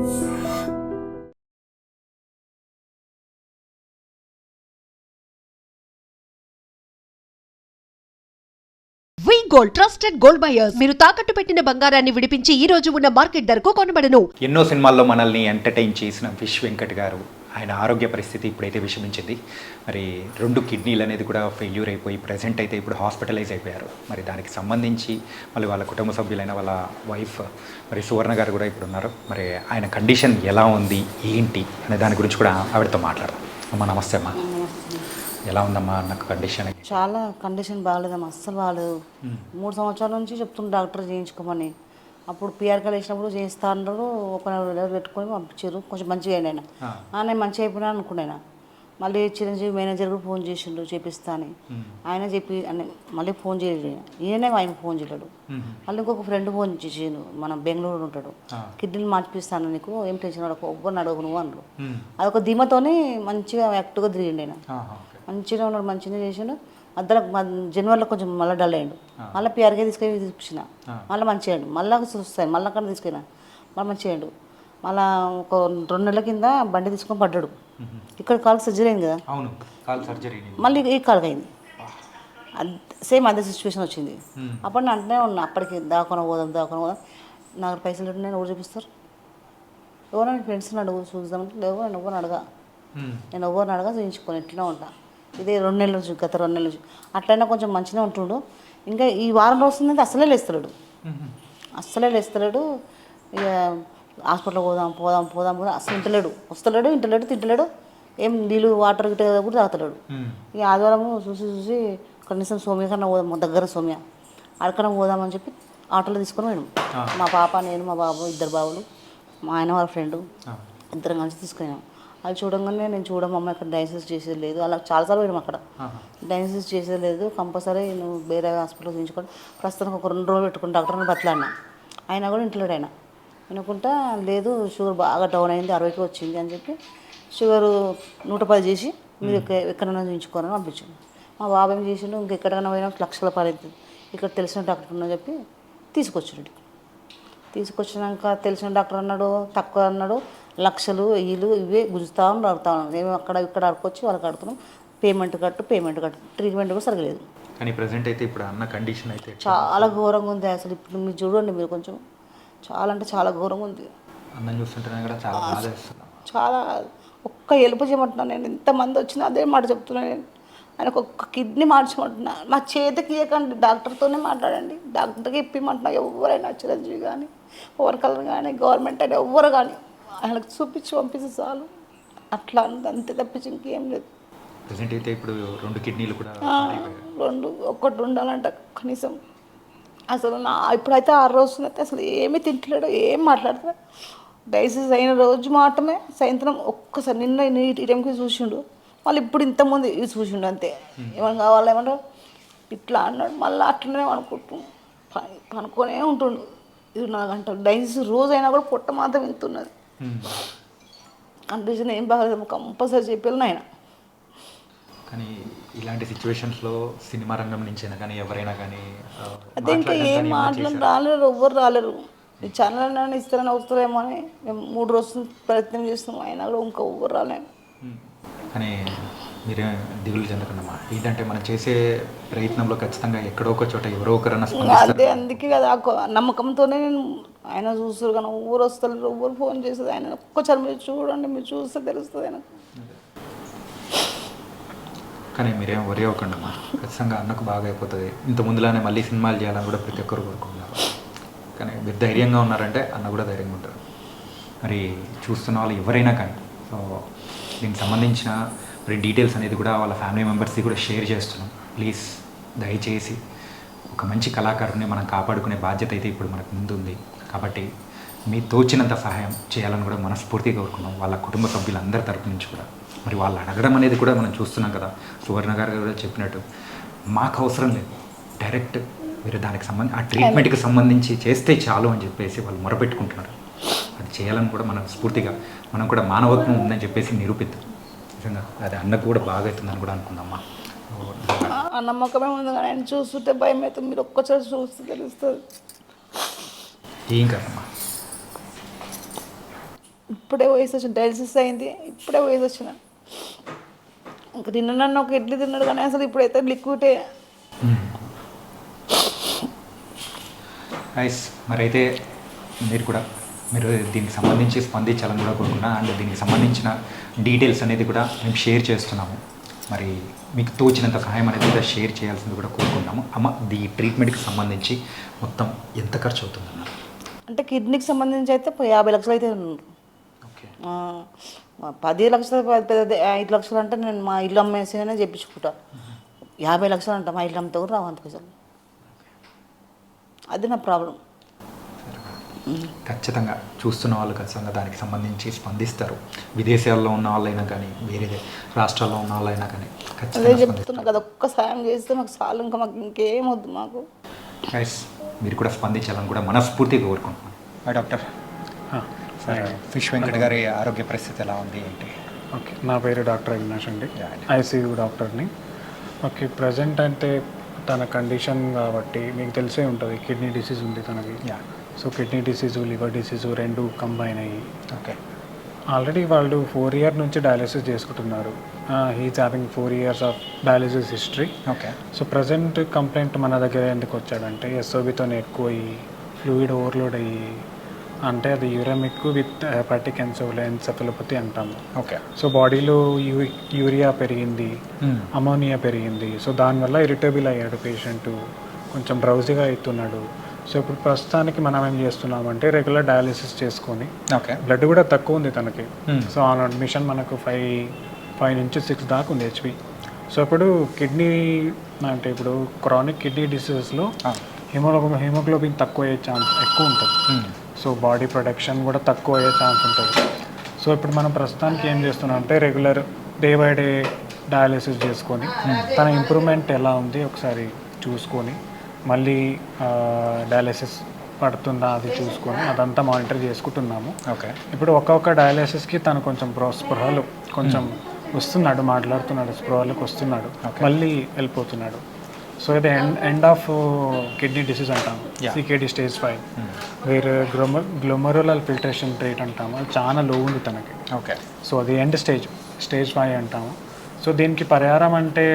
వి gold trusted gold buyers మీరు తాకట్టు పెట్టిన బంగారాన్ని విడిపించి ఈ రోజు ఉన్న మార్కెట్ ధరకు కొనబడను. ఎన్నో సినిమాల్లో మనల్ని ఎంటర్టైన్ చేసిన విష్ వెంకట్ గారు ఆయన ఆరోగ్య పరిస్థితి ఇప్పుడైతే విషమించింది. మరి 2 కిడ్నీలు అనేది కూడా ఫెయిల్యూర్ అయిపోయి ప్రజెంట్ అయితే ఇప్పుడు హాస్పిటలైజ్ అయిపోయారు. మరి దానికి సంబంధించి మళ్ళీ వాళ్ళ కుటుంబ సభ్యులైన వాళ్ళ వైఫ్ మరి సువర్ణ గారు కూడా ఇప్పుడు ఉన్నారు. మరి ఆయన కండిషన్ ఎలా ఉంది ఏంటి అనే దాని గురించి కూడా ఆవిడతో మాట్లాడదాం. అమ్మ నమస్తే అమ్మా. ఎలా ఉందమ్మా నాకు కండిషన్? చాలా కండిషన్ బాగాలేదమ్మా, అస్సలు బాగాలేదు. 3 సంవత్సరాల నుంచి చెప్తున్న డాక్టర్ చేయించుకోమని. అప్పుడు పిఆర్కలు వేసినప్పుడు చేయిస్తా అన్నారు, ఒక పెట్టుకొని పంపించారు. కొంచెం మంచిగా అయినా నేను మంచిగా అయిపోయినా అనుకున్నాను. మళ్ళీ చిరంజీవి మేనేజర్ కూడా ఫోన్ చేసిండు చేపిస్తా అని. ఆయన చెప్పి మళ్ళీ ఫోన్ చేయలేదు, ఈయనే ఆయన ఫోన్ చేయలేడు. మళ్ళీ ఇంకొక ఫ్రెండ్ ఫోన్ చేసిండు, మన బెంగళూరు ఉంటాడు, కిడ్నీలు మార్చిపిస్తాను నీకు, ఏం టెన్షన్ పడకు, ఎవ్వరిని అడగను నువ్వు అన్నారు. అదొక ధీమతోనే మంచిగా యాక్టివ్గా తిరిగిండు ఆయన. మంచిగా ఉన్నాడు, మంచిగా చేసిండు. మధ్యలో జనవరిలో కొంచెం మళ్ళీ డల్ అయ్యాడు. మళ్ళీ పిఆర్కే తీసుకెళ్ళి చూపించిన, మళ్ళీ మంచిగా అయ్యాడు. మళ్ళీ చూస్తాను, మళ్ళీ అక్కడ తీసుకెళ్ళినా, మళ్ళీ మంచిగా అయ్యాడు. మళ్ళీ ఒక 2 నెలల కింద బండి తీసుకొని పడ్డాడు. ఇక్కడ కాలు సర్జరీ అయింది కదా, మళ్ళీ ఈ కాలుకి అయింది. సేమ్ అదే సిచ్యువేషన్ వచ్చింది. అప్పుడు నేను అంటూనే ఉన్నా, అప్పటికి దాకొని పోదాం నాకు పైసలు నేను ఎవరు చూపిస్తారు, ఎవరైనా ఫ్రెండ్స్ని అడుగు చూద్దామంటే లేవు, నేను ఎవరిని అడగా చూపించుకొని ఎట్లా ఉంటా. ఇదే 2 నెలల నుంచి, గత 2 నెలల నుంచి అట్లయినా కొంచెం మంచిగా ఉంటుండు. ఇంకా ఈ వారం రోజుందంటే అస్సలే లేస్తలేడు. ఇక హాస్పిటల్కి పోదాం అసలు వస్తలేడు, తింటలేడు. ఏం నీళ్ళు వాటర్ గిట్ట కూడా తాగుతలేడు. ఇక ఆదివారం చూసి కనీసం సోమ్య కన్నా పోదాం, దగ్గర సోమ్య అక్కడికన్నా పోదామని చెప్పి ఆటోలో తీసుకొని పోయాడు. మా పాప, నేను, మా బాబు, 2 బాబులు, మా ఆయన వాళ్ళ ఫ్రెండు, ఇద్దరం కలిసి తీసుకున్నాం. అది చూడంగానే నేను చూడమమ్మ ఇక్కడ డయాలసిస్ చేసేది లేదు, అలా చాలాసార్లు పోయాం. అక్కడ డయాలసిస్ చేసేది లేదు, కంపల్సరీ నువ్వు వేరే హాస్పిటల్ చూపించుకొని ప్రస్తుతానికి ఒక 2 రోజులు పెట్టుకుని డాక్టర్ని బతలాడినా. అయినా కూడా ఇంట్లోడు ఆయన వినుకుంటా లేదు, షుగర్ బాగా డౌన్ అయింది, 60కి వచ్చింది అని చెప్పి షుగర్ 110 చేసి మీరు ఎక్కడైనా చూపించుకోవాలని పంపించాను. మా బాబు ఏం చేసిండు, ఇంకెక్కడికైనా పోయినా లక్షల పడేది, ఇక్కడ తెలిసిన డాక్టర్ ఉందని చెప్పి తీసుకొచ్చినాక తెలిసిన డాక్టర్ అన్నాడు, తక్కువ అన్నాడు, లక్షలు ఇవే గుంజుతా అడుగుతాను. మేము ఇక్కడ అడుకొచ్చి వాళ్ళకి అడుగుతున్నాం, పేమెంట్ కట్టు. ట్రీట్మెంట్ కూడా సరిగలేదు. కానీ ప్రజెంట్ అయితే ఇప్పుడు అన్న కండిషన్ అయితే చాలా ఘోరంగా ఉంది. అసలు ఇప్పుడు మీరు చూడండి, మీరు కొంచెం చాలా అంటే చాలా ఘోరంగా ఉంది. అన్నం చూస్తుంటేనే కూడా చాలా బాధ వేస్తుంది. చాలా ఒక్క ఎలుపు చేయమంటున్నాను నేను, ఎంతమంది వచ్చినా అదే మాట చెప్తున్నాను నేను. ఆయనకు ఒక్క కిడ్నీ మార్చమంటున్నా, మా చేతికి ఇవ్వకండి, డాక్టర్తోనే మాట్లాడండి, డాక్టర్కి ఇప్పిమంటున్నా. ఎవరైనా చిరంజీవి కానీ, ఓవర్కలర్ కానీ, గవర్నమెంట్ అని ఎవ్వరు కానీ ఆయనకు చూపించి పంపిస్తే చాలు. అట్లా అంతే తప్పించి ఇంకేం లేదు. ప్రెసెంట్ అయితే ఇప్పుడు 2 కిడ్నీలు కూడా ఒకటి ఉండాలంట కనీసం. అసలు ఇప్పుడైతే 6 రోజులు అయితే అసలు ఏమీ తింటలేడు, ఏం మాట్లాడతాడు. డయాలసిస్ అయిన రోజు మాత్రమే సాయంత్రం ఒక్కసారి నిన్న ఈ టైంకి చూసిండు, మళ్ళీ ఇప్పుడు ఇంతకుముందు ఇది చూసిండు అంతే. ఏమైనా కావాలి ఏమంటారు ఇట్లా అన్నాడు, మళ్ళీ అట్లనే పనుకొనే ఉంటుండు 24 గంటలు. డయాలసిస్ రోజు అయినా కూడా పొట్ట మాత్రం వింటున్నది. కండిషన్ ఏం బాగాలేదు, కంపల్సరీ చెప్పాను ఆయన. కానీ ఇలాంటి సిచ్యువేషన్స్లో సినిమా రంగం నుంచైనా కానీ ఎవరైనా కానీ అదే ఇంకా ఏం రాలేరు, ఎవ్వరు రాలేరు. ఈ ఛానల్ అయినా ఇస్తారని వస్తారేమో అని మేము 3 రోజులు ప్రయత్నం చేస్తున్నాం, అయినా కూడా ఇంకా ఎవ్వరు రాలేము. కానీ మీరే దిగులు చెందకుండా, ఏంటంటే మనం చేసే ప్రయత్నంలో ఖచ్చితంగా ఎక్కడో ఒక చోట ఎవరో ఒకరన్నా అదే అందుకే కదా నమ్మకంతోనే నేను ఆయన చూస్తారు. కానీ ఊరు వస్తారు, ఎవరు ఫోన్ చేస్తుంది ఆయన ఒక్కసారి మీరు చూడండి, మీరు చూస్తే తెలుస్తుంది ఆయన. కానీ మీరేం వరి అవ్వకండి అమ్మా, ఖచ్చితంగా అన్నకు బాగా అయిపోతుంది. ఇంత ముందులానే మళ్ళీ సినిమాలు చేయాలని కూడా ప్రతి ఒక్కరు కోరుకుంటున్నారు. కానీ మీరు ధైర్యంగా ఉన్నారంటే అన్న కూడా ధైర్యంగా ఉంటారు. మరి చూస్తున్న వాళ్ళు ఎవరైనా కానీ సో దీనికి సంబంధించిన మరి డీటెయిల్స్ అనేది కూడా వాళ్ళ ఫ్యామిలీ మెంబర్స్కి కూడా షేర్ చేస్తున్నాం. ప్లీజ్ దయచేసి ఒక మంచి కళాకారుని మనం కాపాడుకునే బాధ్యత అయితే ఇప్పుడు మనకు ముందుంది. కాబట్టి మీ తోచినంత సహాయం చేయాలని కూడా మనస్ఫూర్తిగా కోరుకున్నాం వాళ్ళ కుటుంబ సభ్యులందరి తరపు నుంచి కూడా. మరి వాళ్ళు అడగడం అనేది కూడా మనం చూస్తున్నాం కదా, సువర్ణ గారు కూడా చెప్పినట్టు మాకు అవసరం లేదు, డైరెక్ట్ మీరు దానికి సంబంధించి ఆ ట్రీట్మెంట్కి సంబంధించి చేస్తే చాలు అని చెప్పేసి వాళ్ళు మొరపెట్టుకుంటున్నారు. అది చేయాలని కూడా మనం స్ఫూర్తిగా మనం కూడా మానవత్వం ఉందని చెప్పేసి నిరూపిద్దాం. నిజంగా అది అన్నకు కూడా బాగా అవుతుందని కూడా అనుకుందామా. ఆ నమ్మకమే ఉంది, కానీ ఆయన చూస్తుంటే భయం అవుతుంది. మీరు ఒక్కసారి చూస్తే తెలుస్తుంది. ఏం కదమ్మా, ఇప్పుడే వయసు వచ్చిన డయాలసిస్ అయింది, ఇప్పుడే వయసు వచ్చిన. ఇంకా తిన్నాను, ఒక ఇడ్లీ తిన్నాడు కానీ అసలు ఇప్పుడైతే లిక్విడే. ఐస్ మరైతే మీరు దీనికి సంబంధించి స్పందించాలని కూడా కోరుకున్నా. అండ్ దీనికి సంబంధించిన డీటెయిల్స్ అనేది కూడా మేము షేర్ చేస్తున్నాము. మరి మీకు తోచినంత సహాయం అనేది కూడా షేర్ చేయాల్సింది కూడా కోరుకున్నాము. అమ్మ, ఈ ట్రీట్మెంట్కి సంబంధించి మొత్తం ఎంత ఖర్చు అవుతుందన్న? అంటే కిడ్నీకి సంబంధించి అయితే 50 లక్షలు అయితే ఉన్నారు. ఓకే. 10 లక్షలు, 5 లక్షలు అంటే నేను మా ఇల్లు అమ్మేసినే చెప్పించుకుంటా. 50 లక్షలు అంట మా ఇల్లు అమ్మితే కూడా రావంత పైసలు. అది నా ప్రాబ్లం. ఖచ్చితంగా చూస్తున్న వాళ్ళు ఖచ్చితంగా దానికి సంబంధించి స్పందిస్తారు. విదేశాల్లో ఉన్న వాళ్ళైనా కానీ, వేరే రాష్ట్రాల్లో ఉన్న వాళ్ళైనా కానీ అదే ఖచ్చితంగా చెప్తున్నా కదా, ఒక్క సాయం చేస్తే మాకు చాలు, ఇంకా మాకు ఇంకేం వద్దు మాకు. గైస్, మీరు కూడా స్పందించాలని కూడా మనస్ఫూర్తిగా కోరుకుంటున్నాను. డాక్టర్ ఫిష్ వెంకట్ గారి ఆరోగ్య పరిస్థితి ఎలా ఉంది ఏంటి? ఓకే, నా పేరు డాక్టర్ అవినాష్ అండి, ఐసీయూ డాక్టర్ని. ఓకే, ప్రజెంట్ అంటే తన కండిషన్ కాబట్టి మీకు తెలిసే ఉంటుంది, కిడ్నీ డిసీజ్ ఉంది తనకి. సో కిడ్నీ డిసీజు, లివర్ డిసీజు రెండు కంబైన్ అయ్యి ఓకే ఆల్రెడీ వాళ్ళు 4 years నుంచి డయాలసిస్ చేసుకుంటున్నారు. He is having 4 years of dialysis history. Okay. So present complaint మన దగ్గర ఎందుకు వచ్చాడంటే ఎస్ఓబితో ఎక్కువ అయ్యి ఫ్లూయిడ్ ఓవర్లోడ్ అయ్యి, అంటే అది యూరమిక్ విత్ హెపాటిక్ ఎన్సెఫలోపతి అంటాము. ఓకే. సో బాడీలో యూరియా పెరిగింది, అమోనియా పెరిగింది. సో దానివల్ల ఇరిటబుల్ అయ్యాడు పేషెంట్, కొంచెం డ్రౌజీగా అవుతున్నాడు. సో ఇప్పుడు ప్రస్తుతానికి మనం ఏం చేస్తున్నామంటే రెగ్యులర్ డయాలిసిస్ చేసుకొని, ఓకే, బ్లడ్ కూడా తక్కువ ఉంది తనకి. సో ఆన్ అడ్మిషన్ మనకు 5 నుంచి 6 దాకా ఉంది హెచ్పి. సో ఇప్పుడు కిడ్నీ అంటే ఇప్పుడు క్రానిక్ కిడ్నీ డిసీజెస్లో హిమోగ్లోబిన్ తక్కువ అయ్యే ఛాన్స్ ఎక్కువ ఉంటుంది. సో బాడీ ప్రొడక్షన్ కూడా తక్కువ అయ్యే ఛాన్స్ ఉంటుంది. సో ఇప్పుడు మనం ప్రస్తుతానికి ఏం చేస్తున్నాం అంటే regular day by day dialysis చేసుకొని తన ఇంప్రూవ్మెంట్ ఎలా ఉంది ఒకసారి చూసుకొని, మళ్ళీ డయాలిసిస్ పడుతుందా అది చూసుకొని అదంతా మానిటర్ చేసుకుంటున్నాము. ఓకే. ఇప్పుడు ఒక్కొక్క డయాలిసిస్కి తను కొంచెం స్పృహలు కొంచెం వస్తున్నాడు, మాట్లాడుతున్నాడు, స్పృహలకు వస్తున్నాడు, మళ్ళీ వెళ్ళిపోతున్నాడు. సో ఇది ఎండ్ ఆఫ్ కిడ్నీ డిసీజ్ అంటాము, సికేడి స్టేజ్ 5. వేరే గ్లోమరులర్ ఫిల్ట్రేషన్ రేట్ అంటాము, అది చాలా లో ఉంది తనకి. ఓకే. సో అది ఎండ్ స్టేజ్ 5 అంటాము. సో దీనికి పరిహారం అంటే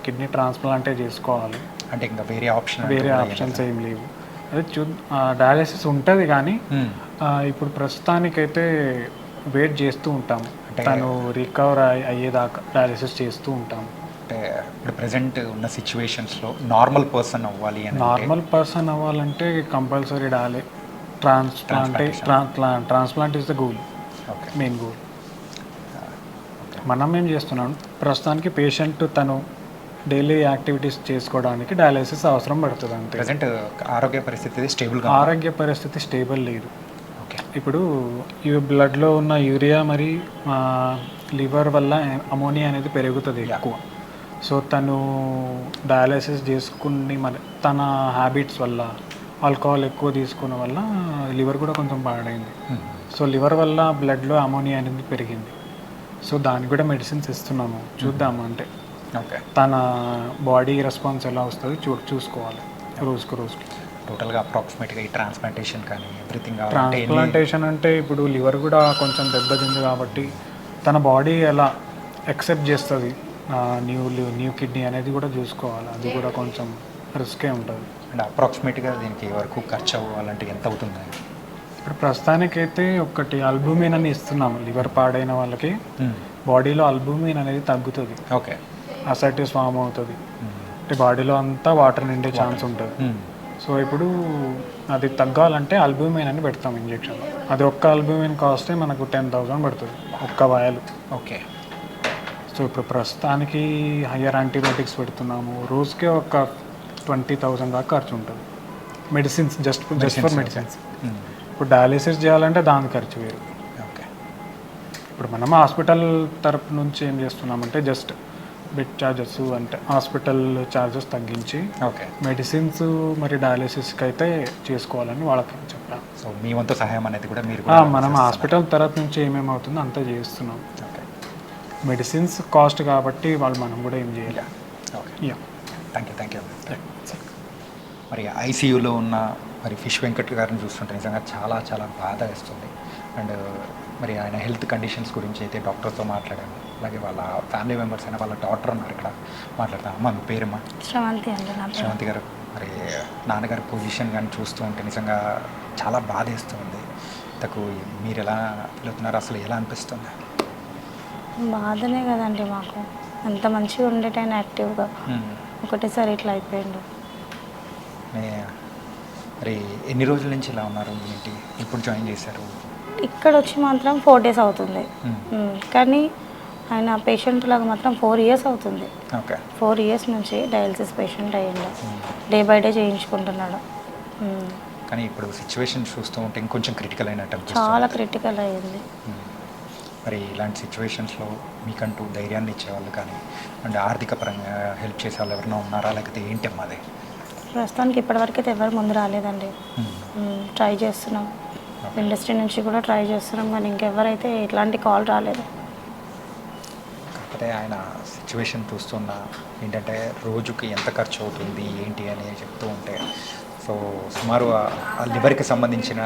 కిడ్నీ ట్రాన్స్ప్లాంటే చేసుకోవాలి, అంటే ఇంకా వేరే ఆప్షన్స్ ఏం లేవు. అదే డయాలసిస్ ఉంటుంది కానీ ఇప్పుడు ప్రస్తుతానికైతే వెయిట్ చేస్తూ ఉంటాము, తను రికవర్ అయ్యేదాకా డయాలసిస్ చేస్తూ ఉంటాము. అంటే ఇప్పుడు ప్రజెంట్ ఉన్న సిచ్యువేషన్స్లో నార్మల్ పర్సన్ అవ్వాలంటే compulsory transplant is the goal, main goal. మనం ఏం చేస్తున్నాం ప్రస్తుతానికి పేషెంట్ తను డైలీ యాక్టివిటీస్ చేసుకోవడానికి డయాలసిస్ అవసరం పడుతుంది అంతే. ప్రజెంట్ ఆరోగ్య పరిస్థితి స్టేబుల్ లేదు. ఇప్పుడు ఈ బ్లడ్లో ఉన్న యూరియా మరి లివర్ వల్ల అమోనియా అనేది పెరుగుతుంది ఎక్కువ. సో తను డయాలసిస్ చేసుకుని మరి తన హ్యాబిట్స్ వల్ల ఆల్కహాల్ ఎక్కువ తీసుకున్న వల్ల లివర్ కూడా కొంచెం పాడైంది. సో లివర్ వల్ల బ్లడ్లో అమోనియా అనేది పెరిగింది. సో దానికి కూడా మెడిసిన్స్ ఇస్తున్నాము, చూద్దాము. అంటే తన బాడీ రెస్పాన్స్ ఎలా వస్తుంది చూసుకోవాలి రోజుకి. టోటల్గా అప్రాక్సిమేట్గా ఈ ట్రాన్స్ప్లాంటేషన్ కానీ ఎవ్రీథింగ్. ట్రాన్స్ప్లాంటేషన్ అంటే ఇప్పుడు లివర్ కూడా కొంచెం దెబ్బతింది కాబట్టి తన బాడీ ఎలా యాక్సెప్ట్ చేస్తుంది న్యూ కిడ్నీ అనేది కూడా చూసుకోవాలి, అది కూడా కొంచెం రిస్కే ఉంటుంది. అండ్ అప్రాక్సిమేట్గా దీనికి వరకు ఖర్చు అవ్వాలంటే ఎంత అవుతుంది? ఇప్పుడు ప్రస్తుతానికైతే ఒకటి అల్బుమిన్ అని ఇస్తున్నాము. లివర్ పాడైన వాళ్ళకి బాడీలో అల్బుమిన్ అనేది తగ్గుతుంది, ఓకే, అసైటిస్ ఫామ్ అవుతుంది, అంటే బాడీలో అంతా వాటర్ నిండే ఛాన్స్ ఉంటుంది. సో ఇప్పుడు అది తగ్గాలంటే అల్బుమిన్ అని పెడతాం ఇంజెక్షన్. అది ఒక్క అల్బుమిన్ కాస్టే మనకు 10,000 పడుతుంది ఒక్క వాయలు. ఓకే. సో ఇప్పుడు ప్రస్తుతానికి హయ్యర్ యాంటీబయాటిక్స్ పెడుతున్నాము, రోజుకే ఒక 20,000 దాకా ఖర్చు ఉంటుంది. Medicines just for medicines. ఇప్పుడు డయాలిసిస్ చేయాలంటే దాని ఖర్చు వేరు. ఓకే. ఇప్పుడు మనం హాస్పిటల్ తరపు నుంచి ఏం చేస్తున్నామంటే జస్ట్ బెడ్ ఛార్జెస్ అంటే హాస్పిటల్ ఛార్జెస్ తగ్గించి ఓకే మెడిసిన్స్ మరి డయాలిసిస్కి అయితే చేసుకోవాలని వాళ్ళకి చెప్పాను. సో మీ వంతు సహాయం అనేది కూడా మీరు మనం హాస్పిటల్ తరపు నుంచి ఏమేమి అవుతుందో అంతా చేస్తున్నాం. ఓకే. మెడిసిన్స్ కాస్ట్ కాబట్టి వాళ్ళు మనం కూడా ఏం చేయాలి. ఓకే. Yeah, thank you. మరి ఐసీయూలో ఉన్న మరి ఫిష్ వెంకట్ గారిని చూస్తుంటే నిజంగా చాలా బాధ వేస్తుంది. అండ్ మరి ఆయన హెల్త్ కండిషన్స్ గురించి అయితే డాక్టర్తో మాట్లాడాను. అలాగే వాళ్ళ ఫ్యామిలీ మెంబర్స్ అయినా వాళ్ళ డాటర్ ఉన్నారు ఇక్కడ, మాట్లాడతాను. అమ్మ మీ పేరమ్మా? శ్రవంతి అండి నా పేరు. శ్రవంతి గారు, మరి నాన్నగారి పొజిషన్ కానీ చూస్తూ ఉంటే నిజంగా చాలా బాధేస్తుంది. ఇంతకు మీరు ఎలా ఫీల్ అవుతున్నారు, అసలు ఎలా అనిపిస్తుంది? బాధనే కదండి మాకు, అంత మంచిగా ఉండేటైనా యాక్టివ్గా ఒకటేసారి ఇట్లా అయిపోయిండు. మరి ఎన్ని రోజుల నుంచి ఇలా ఉన్నారు, ఏంటి ఇప్పుడు జాయిన్ చేశారు? ఇక్కడ వచ్చి మాత్రం 4 days అవుతుంది. కానీ ఆయన పేషెంట్ లాగా మాత్రం 4 years అవుతుంది. ఓకే. 4 years నుంచి డయాలసిస్ పేషెంట్ అయ్యిండు, డే బై డే చేయించుకుంటున్నాడు. కానీ ఇప్పుడు సిచ్యువేషన్ చూస్తూ ఉంటే ఇంకొంచెం క్రిటికల్ అయినట్టు చాలా క్రిటికల్ అయ్యింది. మరి ఇలాంటి సిచ్యువేషన్స్లో మీకంటూ ధైర్యాన్ని ఇచ్చేవాళ్ళు కానీ అండ్ ఆర్థిక పరంగా హెల్ప్ చేసే వాళ్ళు ఎవరైనా ఉన్నారా, లేకపోతే ఏంటి అమ్మా అది? ప్రస్తుతానికి ఇప్పటివరకు అయితే ఎవరు ముందు రాలేదండి. ట్రై చేస్తున్నాం, ఇండస్ట్రీ నుంచి కూడా ట్రై చేస్తున్నాం, కానీ ఇంకెవరైతే ఇట్లాంటి కాల్ రాలేదు. కాకపోతే ఆయన సిచ్యువేషన్ చూస్తున్నా ఏంటంటే రోజుకి ఎంత ఖర్చు అవుతుంది ఏంటి అని చెప్తూ ఉంటే, సో సుమారు ఆ లివర్కి సంబంధించిన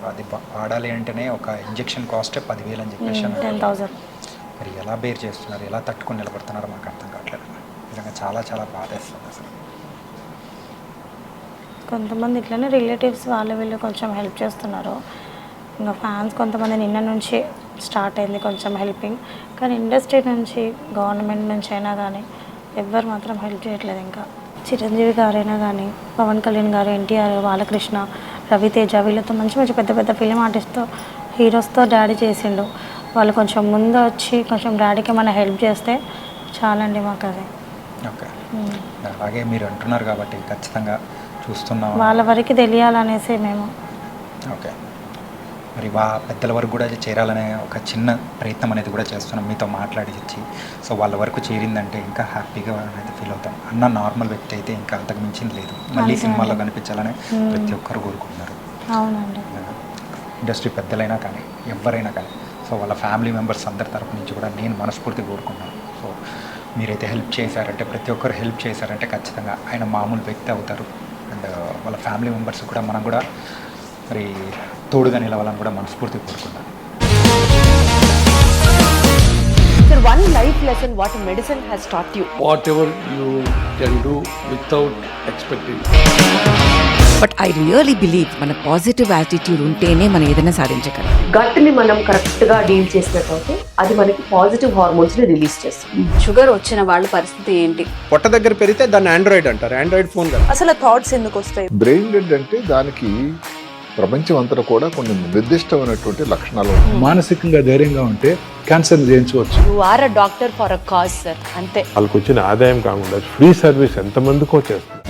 అది వాడాలి అంటేనే ఒక ఇంజెక్షన్ కాస్ట్ 10,000 అని చెప్పేసి 10,000. మరి ఎలా బేర్ చేస్తున్నారు, ఎలా తట్టుకొని నిలబడుతున్నారో మాకు అర్థం కావట్లేదు. నిజంగా చాలా చాలా బాధేస్తుంది అసలు. కొంతమంది ఇట్లనే రిలేటివ్స్ వాళ్ళు వీళ్ళు కొంచెం హెల్ప్ చేస్తున్నారు. ఇంకా ఫ్యాన్స్ కొంతమంది నిన్న నుంచి స్టార్ట్ అయింది కొంచెం హెల్పింగ్, కానీ ఇండస్ట్రీ నుంచి గవర్నమెంట్ నుంచి అయినా కానీ ఎవ్వరు మాత్రం హెల్ప్ చేయట్లేదు. ఇంకా చిరంజీవి గారైనా కానీ, పవన్ కళ్యాణ్ గారు, ఎన్టీఆర్, బాలకృష్ణ, రవితేజ వీళ్ళతో మంచి మంచి పెద్ద పెద్ద ఫిలిం ఆర్టిస్ట్తో హీరోస్తో డాడీ చేసిండు. వాళ్ళు కొంచెం ముందు వచ్చి కొంచెం డాడీకి ఏమైనా హెల్ప్ చేస్తే చాలండి మాకు అది. ఓకే. అలాగే మీరు అంటున్నారు కాబట్టి ఖచ్చితంగా చూస్తున్నాం, వాళ్ళ వరకు తెలియాలనేసి మేము. ఓకే. మరి పెద్దల వరకు కూడా చేరాలనే ఒక చిన్న ప్రయత్నం అనేది కూడా చేస్తున్నాం మీతో మాట్లాడి ఇచ్చి. సో వాళ్ళ వరకు చేరిందంటే ఇంకా హ్యాపీగా అయితే ఫీల్ అవుతాం. అన్న నార్మల్ వ్యక్తి అయితే ఇంకా అంతకు మించింది లేదు, మళ్ళీ సినిమాల్లో కనిపించాలని ప్రతి ఒక్కరు కోరుకుంటున్నారు. అవునండి. ఇండస్ట్రీ పెద్దలైనా కానీ ఎవరైనా కానీ, సో వాళ్ళ ఫ్యామిలీ మెంబర్స్ అందరి తరపు నుంచి కూడా నేను మనస్ఫూర్తిగా కోరుకున్నాను. సో మీరైతే హెల్ప్ చేశారంటే, ప్రతి ఒక్కరు హెల్ప్ చేశారంటే ఖచ్చితంగా ఆయన మామూలు వ్యక్తి అవుతారు. అండ్ వాళ్ళ ఫ్యామిలీ మెంబర్స్ కూడా మనం కూడా మరి తోడుగా నిలవాలని కూడా మనస్ఫూర్తిగా కోరుకుంటాను. Sir, one life lesson what medicine has taught you. Whatever you can do without expecting. But I really believe మన పాజిటివ్ యాటిట్యూడ్ ఉంటేనే మనం ఏదైనా సాధించగలం. గట్ ని మనం కరెక్ట్ గా డీల్ చేసినట్లయితే అది మనకి పాజిటివ్ హార్మోన్స్ ని రిలీజ్ చేస్తుంది. షుగర్ వచ్చిన వాళ్ళ పరిస్థితి ఏంటి? పొట్ట దగ్గర పెరిగితే దాన్ని ఆండ్రాయిడ్ అంటారు, ఆండ్రాయిడ్ ఫోన్ కదా. అసలు థాట్స్ ఎందుకు వస్తాయి? బ్రెయిన్ డెడ్ అంటే దానికి ప్రపంచం అంతా కూడా కొన్ని నిర్దిష్టమైనటువంటి లక్షణాలు ఉన్నాయి. మానసికంగా ధైర్యంగా ఉంటే క్యాన్సర్ జయించవచ్చు. You are a doctor for a cause sir, అంతే. వాళ్ళకి వచ్చిన ఆదాయం కాకుండా ఫ్రీ సర్వీస్ ఎంతమందికో చేస్తుంది.